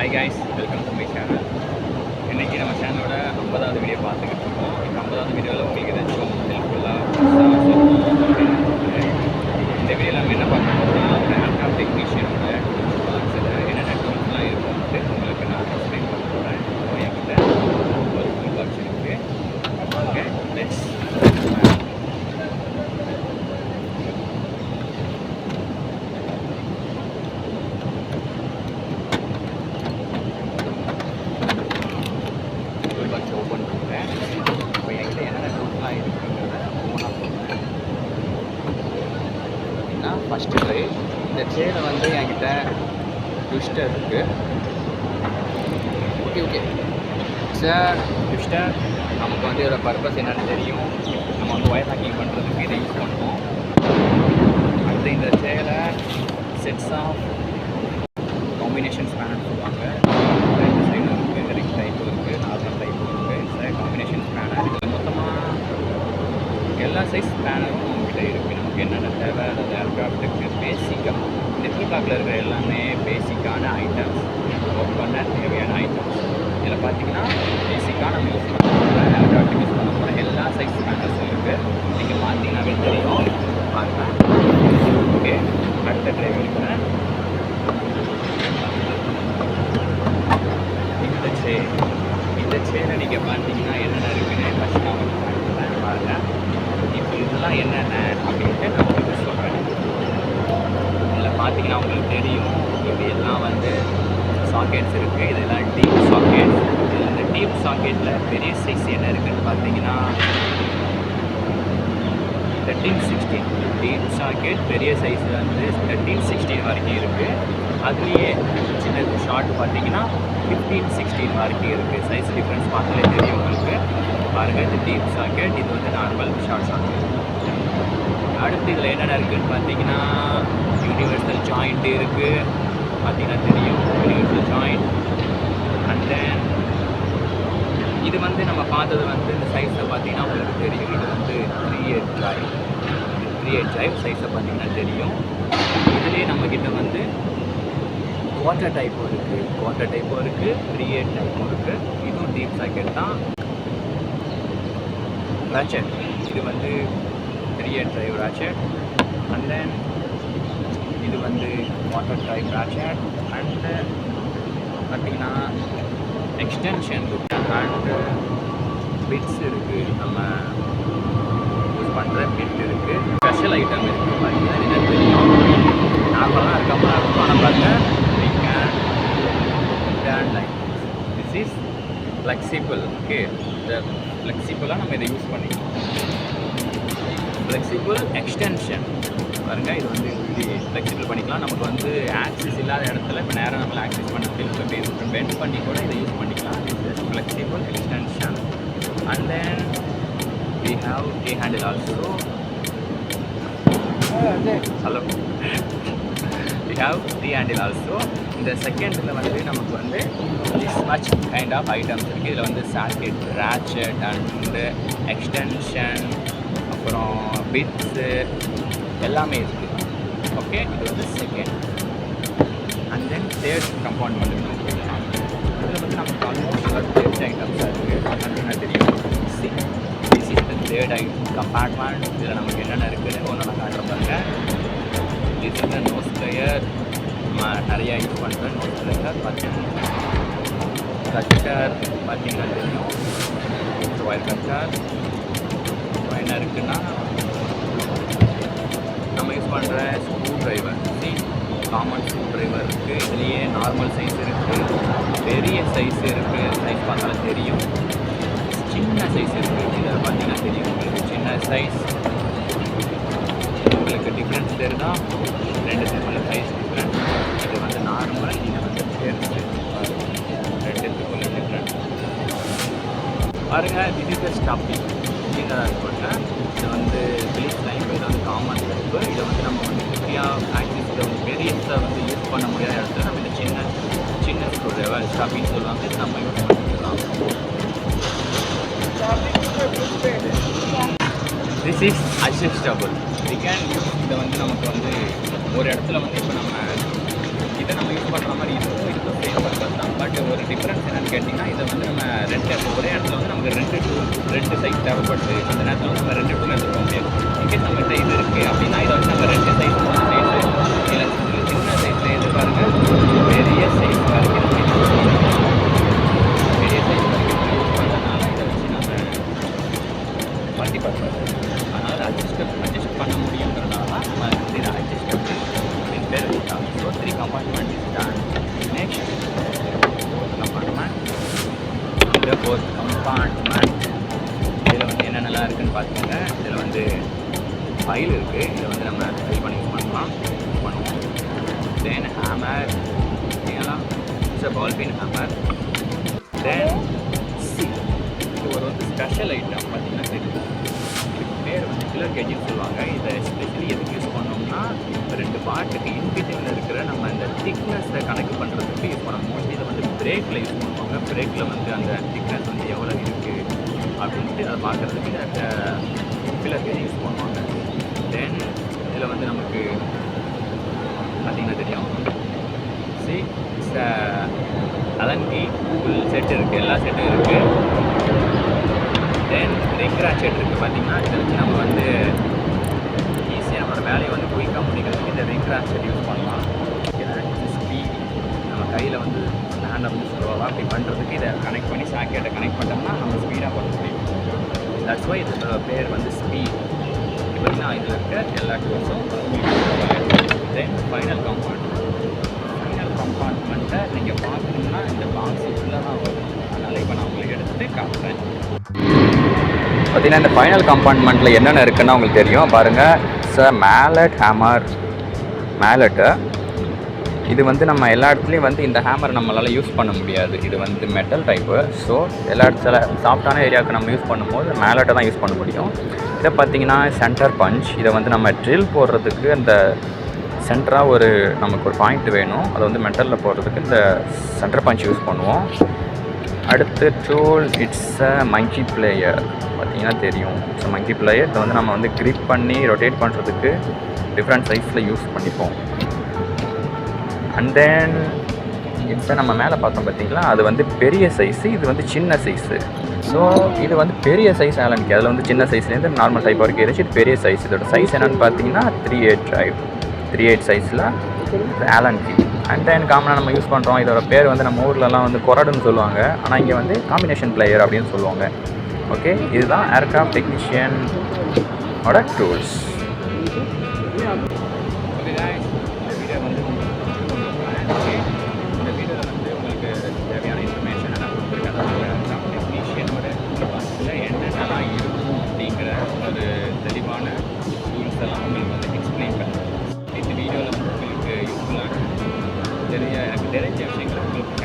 Hi guys, welcome to my channel. இன்றைக்கி நம்ம சேனலோட 50வது வீடியோ பார்த்துக்கிட்டு இருக்கோம். இப்போ 50வது வீடியோவில் உங்களுக்கு ஏதாச்சும் ஹெல்ப்ஃபுல்லாக இந்த வீடியோவில் நம்ம என்ன பார்க்க போகிறோம்னா லேப்டாப் டெக்னீஷியனோட பாக்ஸில் என்னென்ன டூல்ஸ்லாம் இருக்கும்ட்டு உங்களுக்கு நான் எக்ஸ்பிளைன் பண்ண போகிறேன். என்கிட்ட ஒரு டூல் பாக்ஸ் இருக்குது. ஓகே, லெட்ஸ் ஓப்பன் பண்ணுறேன். இப்போ என்கிட்ட என்னென்ன டூல்ஸ்லாம் இருக்குங்கிறத ஒவ்வொன்றா சொல்கிறேன். அப்படின்னா ஃபஸ்ட்டு ட்ரை இந்த ட்ரேயில் வந்து என்கிட்ட ட்விஸ்டர் இருக்குது. ஓகே சார், ட்விஸ்டர் நமக்கு வந்து இதோட பர்பஸ் என்னென்னு தெரியும். நம்ம வந்து ஒயர் ஹேக்கிங் பண்ணுறதுக்கு இதை யூஸ் பண்ணுவோம். அடுத்து இந்த ட்ரேயில் செட்ஸ் ஆஃப் காம்பினேஷன் ஸ்பேனர் சொல்லுவாங்க. ரெண்டு சைடும் இருக்குது, ரிங் டைப் இருக்குது, நார்மல் டைப் இருக்குது, காம்பினேஷன் ஸ்பேனர். இதில் மொத்தமாக எல்லா சைஸ் ஸ்பேனரும் நம்மகிட்ட இருக்குது. நமக்கு என்னென்ன தேவை அந்த லேப்டாப்டுக்கு பேசிக்காக இந்த டூல்பாக்கில் இருக்கிற எல்லாமே பேசிக்கான ஐட்டம்ஸ், ஒர்க் பண்ண தேவையான ஐட்டம்ஸ். இதில் பார்த்தீங்கன்னா பேசிக்காக நம்ம யூஸ் பண்ண போகிற லேப்டாப்டுக்கு யூஸ் பண்ண போகிற எல்லா சைஸ் ஸ்பேனர்ஸும் இருக்குது. நீங்கள் பார்த்தீங்கன்னாவே தெரியும். பாருங்கள். ஓகே, அடுத்த ட்ரைவ் இருக்கிறேன். இந்த சேரில் நீங்கள் பார்த்தீங்கன்னா என்னென்ன இருக்குன்னு ஃபஸ்ட் நான் பாருங்கள். இப்போ இதெல்லாம் என்னென்ன அப்படின்ட்டு நான் உங்களுக்கு சொல்கிறேன். இதில் பார்த்தீங்கன்னா உங்களுக்கு தெரியும், இது எல்லாம் வந்து சாக்கெட்ஸ் இருக்குது. இதெல்லாம் டீப் சாக்கெட்ஸ். இதில் இந்த டீப் சாக்கெட்டில் பெரிய சைஸ் என்ன இருக்குதுன்னு பார்த்தீங்கன்னா 1316 டீப் சாக்கெட். பெரிய சைஸ் வந்து 1316 வரைக்கும் இருக்குது. அதுலேயே சின்னது ஷார்ட் பார்த்தீங்கன்னா 1516 வரைக்கும் இருக்குது. சைஸ் டிஃப்ரென்ஸ் பார்த்தாலே தெரியும் உங்களுக்கு. பாருங்கள், இது டீப் சாக்கெட், இது வந்து நார்மல் ஷார்ட் சாக்கெட். அடுத்து இதில் என்னென்ன இருக்குதுன்னு பார்த்தீங்கன்னா யூனிவர்சல் ஜாயிண்ட் இருக்குது. பார்த்தீங்கன்னா தெரியும், யூனிவர்சல் ஜாயிண்ட். அண்ட் தென் இது வந்து நம்ம பார்த்தது வந்து இந்த சைஸை பார்த்தீங்கன்னா உங்களுக்கு தெரியும். இது வந்து 3/8 drive. 3/8 drive சைஸை பார்த்தீங்கன்னா தெரியும். இதுலேயே நம்மக்கிட்ட வந்து குவார்ட்டர் டைப்பும் இருக்குது, 3/8 டைப்பும் இருக்குது. இதுவும் டீப் சாக்கெட் தான். ராச்செட், இது வந்து 3/8 drive ராச்செட். அண்ட் தென் இது வந்து குவார்ட்டர் டைப் ராச்செட். அண்டு பார்த்திங்கன்னா எக்ஸ்டென்ஷன் அண்டு பிட்ஸ் இருக்குது. நம்ம யூஸ் பண்ணுற பிட் இருக்குது. ஸ்பெஷல் ஐட்டம் இருக்குது. பார்த்தீங்கன்னா என்ன தெரியும், நார்மலாக இருக்காமல் இருக்கும். ஆனால் பாருங்கள், this is flexible. ஓகே, இந்த ஃப்ளெக்சிபிளாக நம்ம இதை யூஸ் பண்ணிக்கலாம். ஃப்ளெக்சிபிள் எக்ஸ்டென்ஷன் பாருங்கள், இது வந்து இப்படி ஃப்ளெக்சிபிள் பண்ணிக்கலாம். நமக்கு வந்து ஆக்சிஸ் இல்லாத இடத்துல இப்போ நேராக நம்மளை ஆக்சிஸ் பண்ண தெரியும், பெண்ட் பண்ணி கூட இதை யூஸ் பண்ணிக்கலாம். இது flexible extension. And then we have key handle also. Hello, we have key handle also. இந்த செகண்டில் வந்து நமக்கு வந்து this much kind of items இருக்குது. இதில் வந்து சாக்கெட், ராச்செட் அண்டு எக்ஸ்டென்ஷன், அப்புறம் பிட்ஸு எல்லாமே இருக்குது. ஓகே, இது வந்து second. And then third compartment ஓகேங்களா. இதில் வந்து நமக்கு ஆல்மோஸ்ட் தேர்ட் ஐட்டம்ஸாக இருக்குது. அப்படின்னா தெரியும். This is the third compartment. இதில் நமக்கு என்னென்ன இருக்குதுன்னு ஒன்று நான் காட்டுற பாருங்க. This is the nose plier. நிறையா யூஸ் பண்ணுறேன். நோஸ் பிளேயர் பார்த்தீங்கன்னா கட்டர் பார்த்தீங்கன்னா தெரியும். ஒயர் கட்டர் என்ன இருக்குன்னா நம்ம யூஸ் பண்ணுற screwdriver. Common screwdriver இருக்குது. இதுலேயே நார்மல் சைஸ் இருக்குது, பெரிய சைஸ் இருக்குது. சைஸ் பார்த்தாலும் தெரியும். சின்ன சைஸ் இருக்குது. இதில் பார்த்தீங்கன்னா தெரியும் உங்களுக்கு சின்ன சைஸ். உங்களுக்கு டிஃப்ரென்ஸ் தெரியுதா? ரெண்டுத்துக்குள்ள சைஸ் டிஃப்ரெண்ட். இது வந்து நார்மல், இது வந்து பெருசு. ரெண்டுத்துக்குள்ள டிஃப்ரெண்ட் பாருங்கள். இது இஸ் த ஸ்டாப்பிங் சின்னதாக இருக்குங்க. இது வந்து பிலிப்ஸ் டைப்பு, இது வந்து காமன் டைப்பு. இதை வந்து நம்ம வந்து ஃப்ரீயாக ஆக்சிஸ் இதை வந்து பெரியஸை வந்து யூஸ் பண்ண முடியாத இடத்துல நம்ம இந்த சின்ன ஸ்க்ரூ ட்ரைவர் ஸ்டாப்பிங் சொல்லுவாங்க. இது நம்ம யூஸ் பண்ணிக்கலாம். This is adjustable. We can use. இதை வந்து நமக்கு வந்து ஒரு இடத்துல வந்து இப்போ நம்ம இதை நம்ம யூஸ் பண்ணுற மாதிரி இதுக்கும் சேம் பர்பஸ் தான். ஒரு டிஃப்ரென்ஸ் என்னென்னு கேட்டிங்கன்னா, இதை வந்து நம்ம ஒரே இடத்துல வந்து நமக்கு 2 சைஸ் தேவைப்படுது. அந்த நேரத்தில் வந்து நம்ம 2 டூல் எடுத்துக்க முடியாது. இன்கேஸ் நம்மகிட்ட இது இருக்குது அப்படின்னா, இதை வந்து நம்ம 2 சைஸ் 3 சைஸு இல்லை சின்ன சைஸில் எது பாருங்க, பெரிய சைஸ் வரைக்கும் பெரிய சைஸ் வரைக்கும் யூஸ் பண்ணுறதுனால இதை வச்சு நம்ம மல்டிபர்பஸ், அதனால் அட்ஜஸ்ட் பண்ண முடியுங்கிறதுனால நம்ம வந்து இதை அட்ஜஸ்டபிள் அப்படின்னு பேர் வச்சுட்டாங்க. So 3 compartment is done. Next, compartment. இந்த 4th compartment இதில் வந்து என்னென்னலாம் இருக்குதுன்னு பார்த்துக்கோங்க. இதில் வந்து ஃபைல் இருக்குது, இதை வந்து நம்ம ஃபைல் பண்ணி யூஸ் பண்ணுவோம். தென் ஹேமர், இதெல்லாம் it's a ball peen hammer. Then இது ஒரு வந்து ஸ்பெஷல் ஐட்டம் பார்த்தீங்கன்னா தெரியும், இதுக்கு பேர் வந்து கில்லர் கேஜின்னு சொல்லுவாங்க. இதை எஸ்பெஷலி எதுக்கு யூஸ் பண்ணோம்னா, 2 பார்ட்டுக்கு இன்பிட்வீனில் இருக்கிற நம்ம இந்த திக்னஸை கணக்கு பண்ணுறதுக்கு யூஸ் பண்ணணும். மோஸ்ட்லி இதை வந்து பிரேக்கில் யூஸ் பண்ணுவாங்க. பிரேக்கில் வந்து அந்த திக்னஸ் வந்து எவ்வளோ இருக்குது அப்படின்ட்டு அதை பார்க்குறதுக்கு இந்த கில்லர் கேஜ் யூஸ் பண்ணுவாங்க. தென் இதில் வந்து நமக்கு பார்த்திங்கன்னா தெரியும், அலங்கி ஃபுல் செட் இருக்குது, எல்லா செட்டும் இருக்குது. தென் ரிங் ராச்செட் இருக்குது. பார்த்திங்கன்னா இதை வச்சு நம்ம வந்து ஈஸியாக நம்மளோட வேலையை வந்து குயிக்காக முடிக்கிறதுக்கு இந்த ரிங் ராச்செட் யூஸ் பண்ணலாம். ஸ்பீட் நம்ம கையில் வந்து ஸ்டாண்டை வந்து ஸ்லோவாக அப்படி பண்ணுறதுக்கு இதை கனெக்ட் பண்ணி சாக்கெட்டை கனெக்ட் பண்ணோம்னா நம்ம ஸ்பீடாக பண்ண முடியும். தட்ஸ் வை இதோட பேர் வந்து ஸ்பீட். இப்படின்னா இதில் இருக்க எல்லா டூல்ஸும். தென் ஃபைனல் கம்பார்ட்மெண்ட்டை நீங்கள் பார்க்கணுன்னா இந்த பாக்ஸ் ஃபுல்லாக தான் வரும். அதனால் இப்போ நான் உங்களுக்கு எடுத்து காட்டுறேன். பார்த்தீங்கன்னா இந்த ஃபைனல் கம்பார்ட்மெண்ட்டில் என்னென்ன இருக்குதுன்னு உங்களுக்கு தெரியும் பாருங்கள். மேலட் ஹேமர், மேலட்டு இது வந்து நம்ம எல்லா இடத்துலையும் வந்து இந்த ஹேமர் நம்மளால் யூஸ் பண்ண முடியாது. இது வந்து மெட்டல் டைப்பு. ஸோ எல்லா இடத்துல சாஃப்டான ஏரியாவுக்கு நம்ம யூஸ் பண்ணும்போது மேலட்டை தான் யூஸ் பண்ண முடியும். இதை பார்த்திங்கன்னா சென்டர் பஞ்ச். இதை வந்து நம்ம ட்ரில் போடுறதுக்கு அந்த சென்டராக நமக்கு ஒரு பாயிண்ட் வேணும். அதை வந்து மெட்டலில் போடுறதுக்கு இந்த சென்டர் பஞ்ச் யூஸ் பண்ணுவோம். அடுத்து tool it's a monkey player. பார்த்திங்கன்னா தெரியும், இட்ஸ் அ மங்கி பிளேயர். இதை வந்து நம்ம வந்து கிரிப் பண்ணி ரொட்டேட் பண்ணுறதுக்கு டிஃப்ரெண்ட் சைஸில் யூஸ் பண்ணிப்போம். அண்ட் தென் இட்ஸ் நம்ம மேலே பார்த்தோம் பார்த்திங்களா, அது வந்து பெரிய சைஸு, இது வந்து சின்ன சைஸு. ஸோ இது வந்து பெரிய சைஸ் ஆலன்கி. அதில் வந்து சின்ன சைஸ்லேருந்து நார்மல் டைப் வரைக்கும் இருந்துச்சு. இது பெரிய சைஸ். இதோட சைஸ் என்னென்னு பார்த்தீங்கன்னா 3/8 சைஸில் ஆலன்கி. அண்ட் தென் காமனாக நம்ம யூஸ் பண்ணுறோம். இதோட பேர் வந்து நம்ம ஊர்லலாம் வந்து கொரடுன்னு சொல்லுவாங்க, ஆனால் இங்கே வந்து காம்பினேஷன் பிளேயர் அப்படின்னு சொல்லுவாங்க. ஓகே, இதுதான் ஏர்க்ராஃப்ட் டெக்னீஷியனோட டூல்ஸ். இந்த வீடியோவில் வந்து உங்களுக்கு தேவையான இன்ஃபர்மேஷன் நான் கொடுத்துருக்கேன். அதாவது ஏர்க்ராஃப்ட் டெக்னீஷியனோட பஸ்ஸில் என்னென்னலாம் இருக்கும் அப்படிங்கிற ஒரு தெளிவான டூல்ஸ் எல்லாம் உங்களுக்கு வந்து எக்ஸ்பிளைன் பண்ணுறேன். இந்த வீடியோவில் வந்து உங்களுக்கு யூஸ்ஃபுல்லாக எனக்கு தெரிஞ்ச விஷயங்களை உங்களுக்கு